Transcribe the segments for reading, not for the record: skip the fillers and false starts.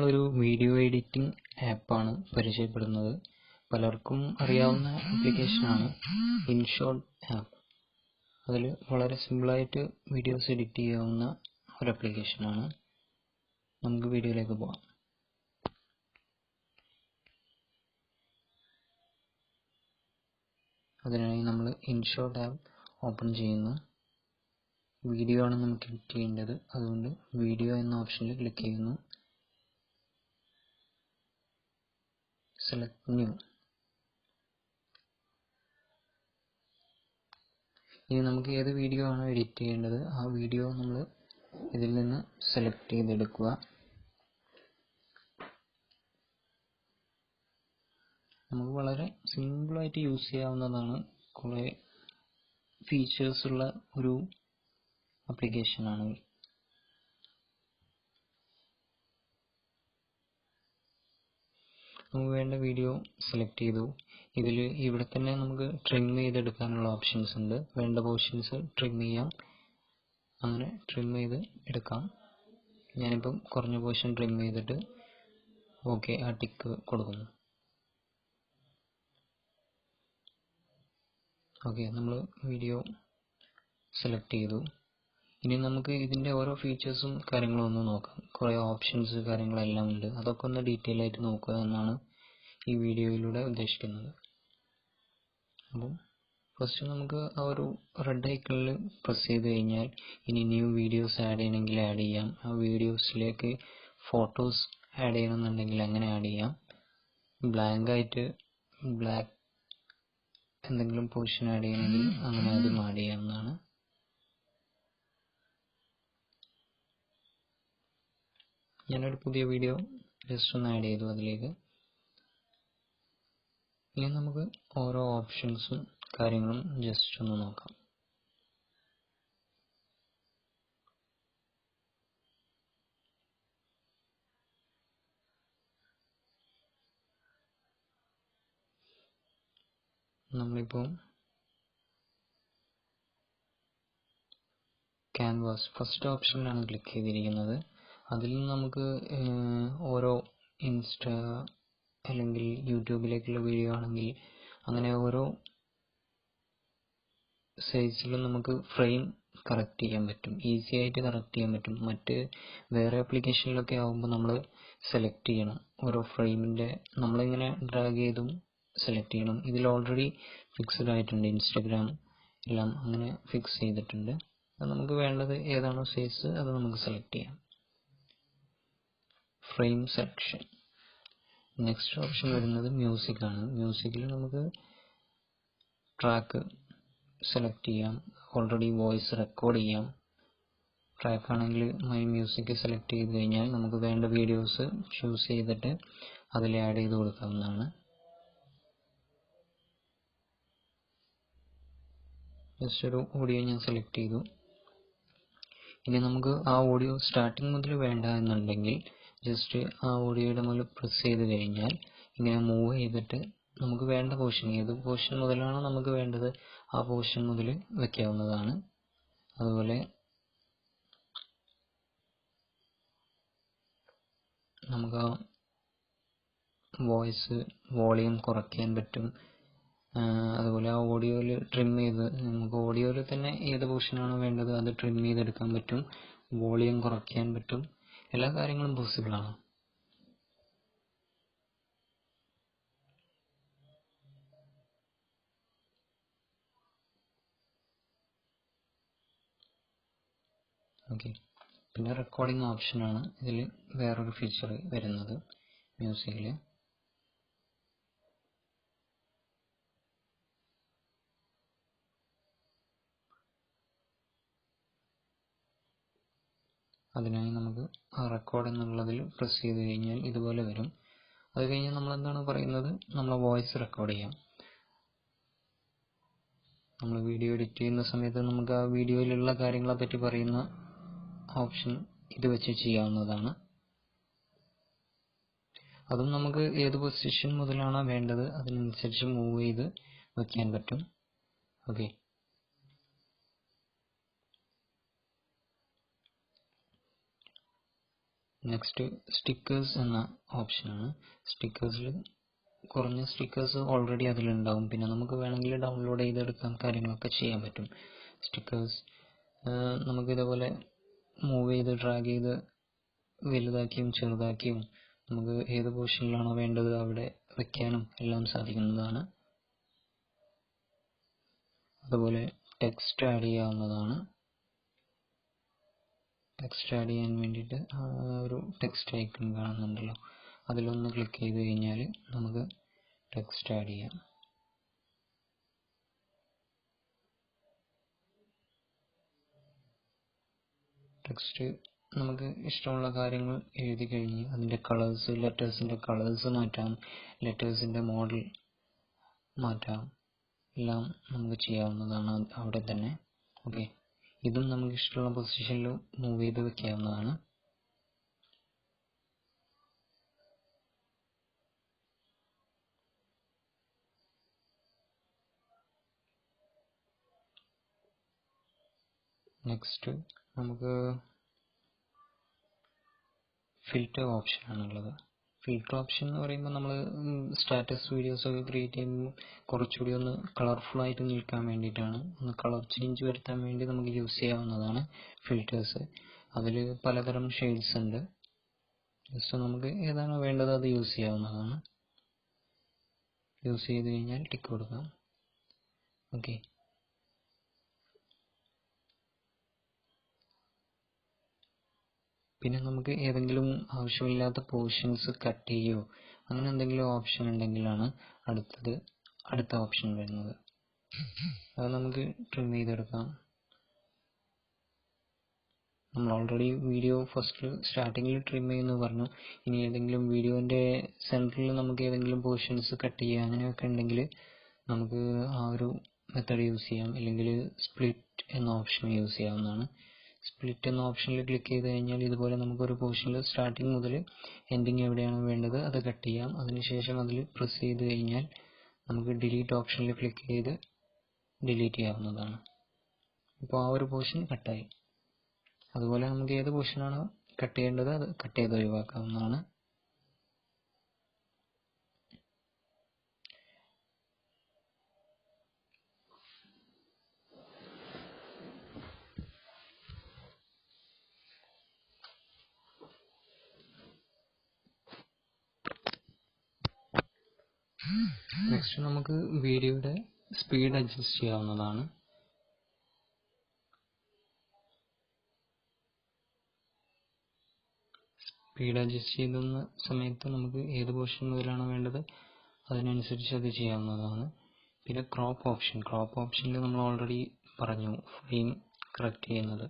നമ്മളൊരു video editing ആപ്പാണ് പരിചയപ്പെടുന്നത്. പലർക്കും അറിയാവുന്ന ആപ്ലിക്കേഷനാണ് ഇൻഷോട്ട് ആപ്പ്. അതിൽ വളരെ സിമ്പിളായിട്ട് വീഡിയോസ് എഡിറ്റ് ചെയ്യാവുന്ന ഒരു ആപ്ലിക്കേഷനാണ്. നമുക്ക് വീഡിയോയിലേക്ക് പോകാം. അതിനായി നമ്മൾ ഇൻഷോട്ട് ആപ്പ് ഓപ്പൺ ചെയ്യുന്നു. വീഡിയോ ആണ് നമുക്ക് എഡിറ്റ് ചെയ്യേണ്ടത്. അതുകൊണ്ട് വീഡിയോ എന്ന ഓപ്ഷനിൽ ക്ലിക്ക് ചെയ്യുന്നു. Select new. ഇനി നമുക്ക് ഏത് വീഡിയോ ആണോ എഡിറ്റ് ചെയ്യേണ്ടത് ആ വീഡിയോ നമ്മൾ ഇതിൽ നിന്ന് സെലക്ട് ചെയ്തെടുക്കുക. നമുക്ക് വളരെ സിമ്പിളായിട്ട് യൂസ് ചെയ്യാവുന്നതാണ്. കുറേ ഫീച്ചേഴ്സ് ഉള്ള ഒരു ആപ്ലിക്കേഷനാണ്. നമുക്ക് വേണ്ട വീഡിയോ സെലക്ട് ചെയ്തു. ഇവിടെ തന്നെ നമുക്ക് ട്രിം ചെയ്തെടുക്കാനുള്ള ഓപ്ഷൻസ് ഉണ്ട്. വേണ്ട പോർഷൻസ് ട്രിം ചെയ്യാം. അങ്ങനെ ട്രിം ചെയ്ത് എടുക്കാം. ഞാനിപ്പം കുറഞ്ഞ പോർഷൻ ട്രിം ചെയ്തിട്ട് ഓക്കെ ആ ടിക്ക് കൊടുക്കുന്നു. ഓക്കെ, നമ്മൾ വീഡിയോ സെലക്ട് ചെയ്തു. ഇനി നമുക്ക് ഇതിൻ്റെ ഓരോ ഫീച്ചേഴ്സും കാര്യങ്ങളും ഒന്ന് നോക്കാം. കുറേ ഓപ്ഷൻസ് കാര്യങ്ങളെല്ലാം ഉണ്ട്. അതൊക്കെ ഒന്ന് ഡീറ്റെയിൽ ആയിട്ട് നോക്കുക എന്നാണ് ഈ വീഡിയോയിലൂടെ ഉദ്ദേശിക്കുന്നത്. അപ്പം ഫസ്റ്റ് നമുക്ക് ആ ഒരു റെഡ് ഐക്കണിൽ പ്രസ് ചെയ്ത് കഴിഞ്ഞാൽ ഇനി ന്യൂ വീഡിയോസ് ആഡ് ചെയ്യണമെങ്കിൽ ആഡ് ചെയ്യാം. ആ വീഡിയോസിലേക്ക് ഫോട്ടോസ് ആഡ് ചെയ്യണമെന്നുണ്ടെങ്കിൽ അങ്ങനെ ആഡ് ചെയ്യാം. ബ്ലാങ്ക് ആയിട്ട് ബ്ലാക്ക് എന്തെങ്കിലും പോർഷൻ ആഡ് ചെയ്യണമെങ്കിൽ അങ്ങനെ അതും ആഡ് ചെയ്യാവുന്നതാണ്. ഞാനൊരു പുതിയ വീഡിയോ ജസ്റ്റ് ഒന്ന് ആഡ് ചെയ്തു അതിലേക്ക്. ഇനി നമുക്ക് ഓരോ ഓപ്ഷൻസും കാര്യങ്ങളും ജസ്റ്റ് ഒന്ന് നോക്കാം. നമ്മളിപ്പോൾ ക്യാൻവാസ് ഫസ്റ്റ് ഓപ്ഷനിലാണ് ക്ലിക്ക് ചെയ്തിരിക്കുന്നത്. അതിൽ നിന്ന് നമുക്ക് ഓരോ ഇൻസ്റ്റ അല്ലെങ്കിൽ യൂട്യൂബിലേക്കുള്ള വീഡിയോ ആണെങ്കിൽ അങ്ങനെ ഓരോ സൈസിലും നമുക്ക് ഫ്രെയിം കറക്റ്റ് ചെയ്യാൻ പറ്റും. ഈസി ആയിട്ട് കറക്റ്റ് ചെയ്യാൻ പറ്റും. മറ്റ് വേറെ ആപ്ലിക്കേഷനിലൊക്കെ ആകുമ്പോൾ നമ്മൾ സെലക്ട് ചെയ്യണം. ഓരോ ഫ്രെയിമിൻ്റെ നമ്മളിങ്ങനെ ഡ്രാഗ് ചെയ്തും സെലക്ട് ചെയ്യണം. ഇതിൽ ഓൾറെഡി ഫിക്സ്ഡ് ആയിട്ടുണ്ട്. ഇൻസ്റ്റഗ്രാം എല്ലാം അങ്ങനെ ഫിക്സ് ചെയ്തിട്ടുണ്ട്. അത് നമുക്ക് വേണ്ടത് ഏതാണോ സൈസ് അത് നമുക്ക് സെലക്ട് ചെയ്യാം. Frame selection. നെക്സ്റ്റ് ഓപ്ഷൻ വരുന്നത് മ്യൂസിക് ആണ്. മ്യൂസിക്കിൽ നമുക്ക് ട്രാക്ക് സെലക്ട് ചെയ്യാം. ഓൾറെഡി വോയിസ് റെക്കോർഡ് ചെയ്യാം. ട്രാക്ക് ആണെങ്കിൽ മൈ മ്യൂസിക് സെലക്ട് ചെയ്ത് കഴിഞ്ഞാൽ നമുക്ക് വേണ്ട വീഡിയോസ് ചൂസ് ചെയ്തിട്ട് അതിൽ ആഡ് ചെയ്ത് കൊടുക്കാവുന്നതാണ്. ജസ്റ്റ് ഒരു ഓഡിയോ ഞാൻ സെലക്ട് ചെയ്തു. ഇനി നമുക്ക് ആ ഓഡിയോ സ്റ്റാർട്ടിങ് മുതൽ വേണ്ട എന്നുണ്ടെങ്കിൽ ജസ്റ്റ് ആ ഓഡിയോയുടെ മുകളിൽ പ്രസ് ചെയ്ത് കഴിഞ്ഞാൽ ഇങ്ങനെ മൂവ് ചെയ്തിട്ട് നമുക്ക് വേണ്ട പോർഷൻ ഏത് പോർഷൻ മുതലാണോ നമുക്ക് വേണ്ടത് ആ പോർഷൻ മുതൽ വെക്കാവുന്നതാണ്. അതുപോലെ നമുക്ക് ആ വോയിസ് വോളിയം കുറയ്ക്കാൻ പറ്റും. അതുപോലെ ആ ഓഡിയോയിൽ ട്രിം ചെയ്ത് നമുക്ക് ഓഡിയോയിൽ തന്നെ ഏത് പോർഷനാണോ വേണ്ടത് അത് ട്രിം ചെയ്തെടുക്കാൻ പറ്റും. വോളിയം കുറയ്ക്കാൻ പറ്റും. എല്ലാ കാര്യങ്ങളും പോസിബിളാണ്. ഓക്കെ, പിന്നെ റെക്കോർഡിംഗ് ഓപ്ഷനാണ് ഇതിൽ വേറൊരു ഫീച്ചർ വരുന്നത് മ്യൂസിക്കിൽ. അതിനായി നമുക്ക് ആ റെക്കോർഡ് എന്നുള്ളതിൽ പ്രസ് ചെയ്ത് കഴിഞ്ഞാൽ ഇതുപോലെ വരും. അത് കഴിഞ്ഞ് നമ്മൾ എന്താണ് പറയുന്നത്, നമ്മളെ വോയിസ് റെക്കോർഡ് ചെയ്യാം. നമ്മൾ വീഡിയോ എഡിറ്റ് ചെയ്യുന്ന സമയത്ത് നമുക്ക് ആ വീഡിയോയിലുള്ള കാര്യങ്ങളെ പറ്റി പറയുന്ന ഓപ്ഷൻ ഇത് വെച്ച് ചെയ്യാവുന്നതാണ്. അതും നമുക്ക് ഏത് പൊസിഷൻ മുതലാണോ വേണ്ടത് അതിനനുസരിച്ച് മൂവ് ചെയ്ത് വയ്ക്കാൻ പറ്റും. ഓക്കെ, നെക്സ്റ്റ് സ്റ്റിക്കേഴ്സ് എന്ന ഓപ്ഷനാണ്. സ്റ്റിക്കേഴ്സിൽ കുറഞ്ഞ സ്റ്റിക്കേഴ്സ് ഓൾറെഡി അതിലുണ്ടാവും. പിന്നെ നമുക്ക് വേണമെങ്കിൽ ഡൗൺലോഡ് ചെയ്തെടുക്കാം, കാര്യങ്ങളൊക്കെ ചെയ്യാൻ പറ്റും. സ്റ്റിക്കേഴ്സ് നമുക്ക് ഇതേപോലെ മൂവ് ചെയ്ത് ഡ്രാഗ് ചെയ്ത് വലുതാക്കിയും ചെറുതാക്കിയും നമുക്ക് ഏത് പൊസിഷനിലാണോ വേണ്ടത് അവിടെ വെക്കാനും എല്ലാം സാധിക്കുന്നതാണ്. അതുപോലെ ടെക്സ്റ്റ് ആഡ് ചെയ്യാവുന്നതാണ്. ടെക്സ്റ്റ് ആഡ് ചെയ്യാൻ വേണ്ടിയിട്ട് ഒരു ടെക്സ്റ്റ് ഐക്കൺ കാണുന്നുണ്ടല്ലോ, അതിലൊന്ന് ക്ലിക്ക് ചെയ്ത് കഴിഞ്ഞാൽ നമുക്ക് ടെക്സ്റ്റ് ആഡ് ചെയ്യാം. ടെക്സ്റ്റ് നമുക്ക് ഇഷ്ടമുള്ള കാര്യങ്ങൾ എഴുതി കഴിഞ്ഞ് അതിൻ്റെ കളേഴ്സ്, ലെറ്റേഴ്സിൻ്റെ കളേഴ്സ് മാറ്റാം, ലെറ്റേഴ്സിൻ്റെ മോഡൽ മാറ്റാം, എല്ലാം നമുക്ക് ചെയ്യാവുന്നതാണ് അവിടെ തന്നെ. ഓക്കെ, ഇതും നമുക്ക് ഇഷ്ടമുള്ള പൊസിഷനിൽ മൂവ് ചെയ്ത് വെക്കാവുന്നതാണ്. നെക്സ്റ്റ് നമുക്ക് ഫിൽറ്റർ ഓപ്ഷൻ ആണുള്ളത്. ഫിൽറ്റർ ഓപ്ഷൻ എന്ന് പറയുമ്പോൾ നമ്മൾ സ്റ്റാറ്റസ് വീഡിയോസ് ഒക്കെ ക്രിയേറ്റ് ചെയ്യുമ്പോൾ കുറച്ചുകൂടി ഒന്ന് കളർഫുൾ ആയിട്ട് നിൽക്കാൻ വേണ്ടിയിട്ടാണ്, ഒന്ന് കളർ ചേഞ്ച് വരുത്താൻ വേണ്ടി നമുക്ക് യൂസ് ചെയ്യാവുന്നതാണ് ഫിൽറ്റേഴ്സ്. അതിൽ പലതരം ഷെയ്ഡ്സ് ഉണ്ട്. ജസ്റ്റ് നമുക്ക് ഏതാണോ വേണ്ടത് അത് യൂസ് ചെയ്യാവുന്നതാണ്. യൂസ് ചെയ്ത് കഴിഞ്ഞാൽ ടിക്ക് കൊടുക്കാം. ഓക്കെ, പിന്നെ നമുക്ക് ഏതെങ്കിലും ആവശ്യമില്ലാത്ത പോർഷൻസ് കട്ട് ചെയ്യുകയോ അങ്ങനെ എന്തെങ്കിലും ഓപ്ഷൻ ഉണ്ടെങ്കിലാണ് അടുത്ത ഓപ്ഷൻ വരുന്നത്. അത് നമുക്ക് ട്രിം ചെയ്തെടുക്കാം. നമ്മൾ ഓൾറെഡി വീഡിയോ ഫസ്റ്റ് സ്റ്റാർട്ടിങ്ങിൽ ട്രിം ചെയ്യുന്നു പറഞ്ഞു. ഇനി ഏതെങ്കിലും വീഡിയോൻ്റെ സെൻറ്ററിൽ നമുക്ക് ഏതെങ്കിലും പോർഷൻസ് കട്ട് ചെയ്യുക അങ്ങനെയൊക്കെ ഉണ്ടെങ്കിൽ നമുക്ക് ആ ഒരു മെത്തേഡ് യൂസ് ചെയ്യാം. അല്ലെങ്കിൽ സ്പ്ലിറ്റ് എന്ന ഓപ്ഷൻ യൂസ് ചെയ്യാവുന്നതാണ്. സ്പ്ലിറ്റ് എന്ന ഓപ്ഷനിൽ ക്ലിക്ക് ചെയ്ത് കഴിഞ്ഞാൽ ഇതുപോലെ നമുക്കൊരു പോർഷനിൽ സ്റ്റാർട്ടിങ് മുതൽ എൻഡിങ് എവിടെയാണ് വേണ്ടത് അത് കട്ട് ചെയ്യാം. അതിനുശേഷം അതിൽ പ്രസ് ചെയ്ത് കഴിഞ്ഞാൽ നമുക്ക് ഡിലീറ്റ് ഓപ്ഷനിൽ ക്ലിക്ക് ചെയ്ത് ഡിലീറ്റ് ചെയ്യാവുന്നതാണ്. ഇപ്പോൾ ആ ഒരു പോർഷൻ കട്ടായി. അതുപോലെ നമുക്ക് ഏത് പോർഷനാണോ കട്ട് ചെയ്യേണ്ടത് അത് കട്ട് ചെയ്ത് ഒഴിവാക്കാവുന്നതാണ്. നെക്സ്റ്റ് നമുക്ക് വീഡിയോയുടെ സ്പീഡ് അഡ്ജസ്റ്റ് ചെയ്യാവുന്നതാണ്. സ്പീഡ് അഡ്ജസ്റ്റ് ചെയ്യുന്ന സമയത്ത് നമുക്ക് ഏത് പോർഷൻ മുതലാണോ വേണ്ടത് അതിനനുസരിച്ച് അത് ചെയ്യാവുന്നതാണ്. പിന്നെ ക്രോപ്പ് ഓപ്ഷനിൽ നമ്മൾ ഓൾറെഡി പറഞ്ഞു ഫ്രെയിം കറക്റ്റ് ചെയ്യുന്നത്.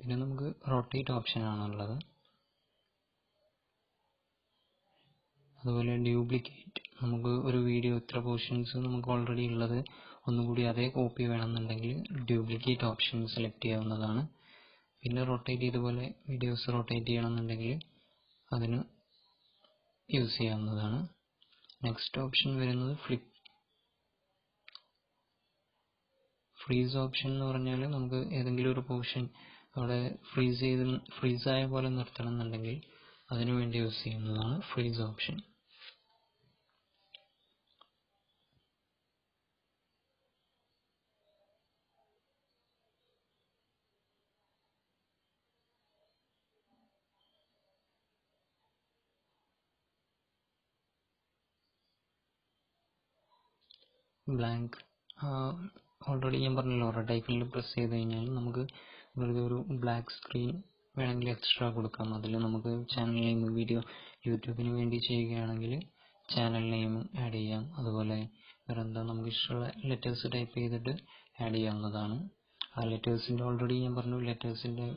പിന്നെ നമുക്ക് റൊട്ടേറ്റ് ഓപ്ഷൻ ആണുള്ളത്. അതുപോലെ ഡ്യൂപ്ലിക്കേറ്റ്, നമുക്ക് ഒരു വീഡിയോ ഇത്ര പോർഷൻസ് നമുക്ക് ഓൾറെഡി ഉള്ളത് ഒന്നുകൂടി അതേ കോപ്പി വേണമെന്നുണ്ടെങ്കിൽ ഡ്യൂപ്ലിക്കേറ്റ് ഓപ്ഷൻ സെലക്ട് ചെയ്യാവുന്നതാണ്. പിന്നെ റൊട്ടേറ്റ്, ഇതുപോലെ വീഡിയോസ് റൊട്ടേറ്റ് ചെയ്യണമെന്നുണ്ടെങ്കിൽ അതിന് യൂസ് ചെയ്യാവുന്നതാണ്. നെക്സ്റ്റ് ഓപ്ഷൻ വരുന്നത് ഫ്രീസ് ഓപ്ഷൻ എന്ന് പറഞ്ഞാൽ നമുക്ക് ഏതെങ്കിലും ഒരു പോർഷൻ അവിടെ ഫ്രീസായ പോലെ നിർത്തണം എന്നുണ്ടെങ്കിൽ അതിനു വേണ്ടി യൂസ് ചെയ്യുന്നതാണ് ഫ്രീസ് ഓപ്ഷൻ. ബ്ലാങ്ക് ഓൾറെഡി ഞാൻ പറഞ്ഞല്ലോ, റെഡ് ഐക്കണിൽ പ്രസ് ചെയ്ത് കഴിഞ്ഞാൽ നമുക്ക് വെറുതെ ഒരു ബ്ലാക്ക് സ്ക്രീൻ വേണമെങ്കിൽ എക്സ്ട്രാ കൊടുക്കാം. അതിൽ നമുക്ക് ചാനൽ നെയിം, വീഡിയോ യൂട്യൂബിന് വേണ്ടി ചെയ്യുകയാണെങ്കിൽ ചാനൽ നെയിം ആഡ് ചെയ്യാം. അതുപോലെ വേറെ എന്താ നമുക്ക് ഇഷ്ടമുള്ള ലെറ്റേഴ്സ് ടൈപ്പ് ചെയ്തിട്ട് ആഡ് ചെയ്യാവുന്നതാണ്. ആ ലെറ്റേഴ്സിൻ്റെ ഓൾറെഡി ഞാൻ പറഞ്ഞു, ലെറ്റേഴ്സിൻ്റെ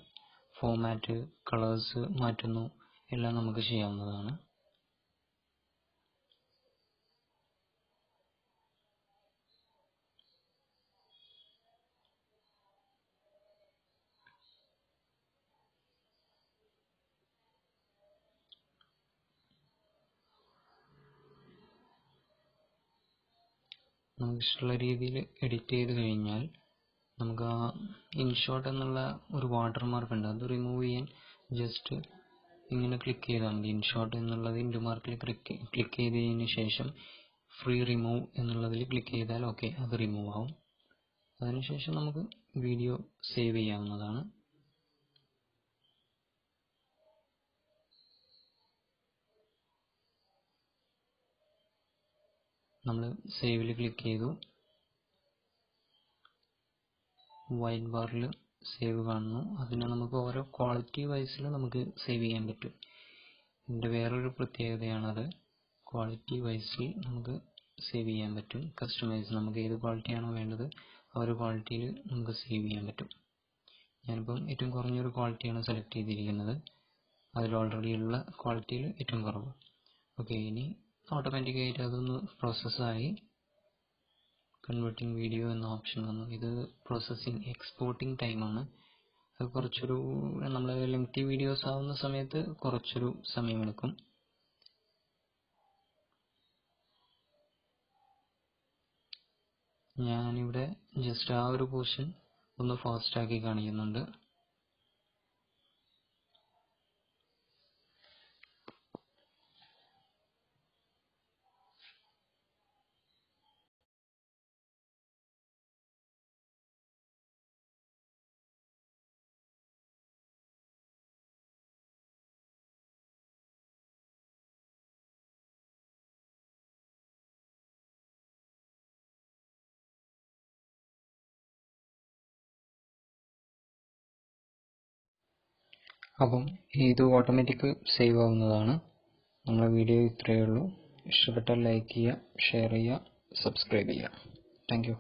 ഫോമാറ്റ്, കളേഴ്സ് മാറ്റുന്നു എല്ലാം നമുക്ക് ചെയ്യാവുന്നതാണ്. നമുക്ക് ഇഷ്ടമുള്ള രീതിയിൽ എഡിറ്റ് ചെയ്ത് കഴിഞ്ഞാൽ നമുക്ക് ആ ഇൻഷോട്ട് എന്നുള്ള ഒരു വാട്ടർമാർക്ക് ഉണ്ട്, അത് റിമൂവ് ചെയ്യാൻ ജസ്റ്റ് ഇങ്ങനെ ക്ലിക്ക് ചെയ്താൽ മതി. ഇൻഷോട്ട് എന്നുള്ളത് ഇൻഡു മാർക്കിൽ ക്ലിക്ക് ചെയ്തതിന് ശേഷം ഫ്രീ റിമൂവ് എന്നുള്ളതിൽ ക്ലിക്ക് ചെയ്താൽ ഓക്കെ, അത് റിമൂവ് ആവും. അതിനുശേഷം നമുക്ക് വീഡിയോ സേവ് ചെയ്യാവുന്നതാണ്. നമ്മൾ സേവിൽ ക്ലിക്ക് ചെയ്തു. വൈറ്റ് ബാറിൽ സേവ് കാണുന്നു. അതിനെ നമുക്ക് ഓരോ ക്വാളിറ്റി വൈസിൽ നമുക്ക് സേവ് ചെയ്യാൻ പറ്റും. ഇതിൻ്റെ വേറൊരു പ്രത്യേകതയാണത്. ക്വാളിറ്റി വൈസിൽ നമുക്ക് സേവ് ചെയ്യാൻ പറ്റും. കസ്റ്റമൈസ് നമുക്ക് ഏത് ക്വാളിറ്റിയാണോ വേണ്ടത് ആ ഒരു ക്വാളിറ്റിയിൽ നമുക്ക് സേവ് ചെയ്യാൻ പറ്റും. ഞാനിപ്പം ഏറ്റവും കുറഞ്ഞൊരു ക്വാളിറ്റിയാണ് സെലക്ട് ചെയ്തിരിക്കുന്നത്, അതിൽ ഓൾറെഡി ഉള്ള ക്വാളിറ്റിയിൽ ഏറ്റവും കുറവ്. ഓക്കെ, ഇനി ഓട്ടോമാറ്റിക്കായിട്ട് അതൊന്ന് പ്രോസസ്സായി കൺവേർട്ടിംഗ് വീഡിയോ എന്ന ഓപ്ഷൻ വന്നു. ഇത് പ്രോസസ്സിങ് എക്സ്പോർട്ടിംഗ് ടൈമാണ്. അത് കുറച്ചൊരു നമ്മൾ ലെങ്തി വീഡിയോസ് ആവുന്ന സമയത്ത് കുറച്ചൊരു സമയമെടുക്കും. ഞാനിവിടെ ജസ്റ്റ് ആ ഒരു പോർഷൻ ഒന്ന് ഫാസ്റ്റാക്കി കാണിക്കുന്നുണ്ട്. അപ്പം ഇത് ഓട്ടോമാറ്റിക് സേവ് ആവുന്നതാണ്. നമ്മളെ വീഡിയോ ഇത്രയേ ഉള്ളൂ. ഇഷ്ടപ്പെട്ടാൽ ലൈക്ക് ചെയ്യുക, ഷെയർ ചെയ്യുക, സബ്സ്ക്രൈബ് ചെയ്യുക. Thank you.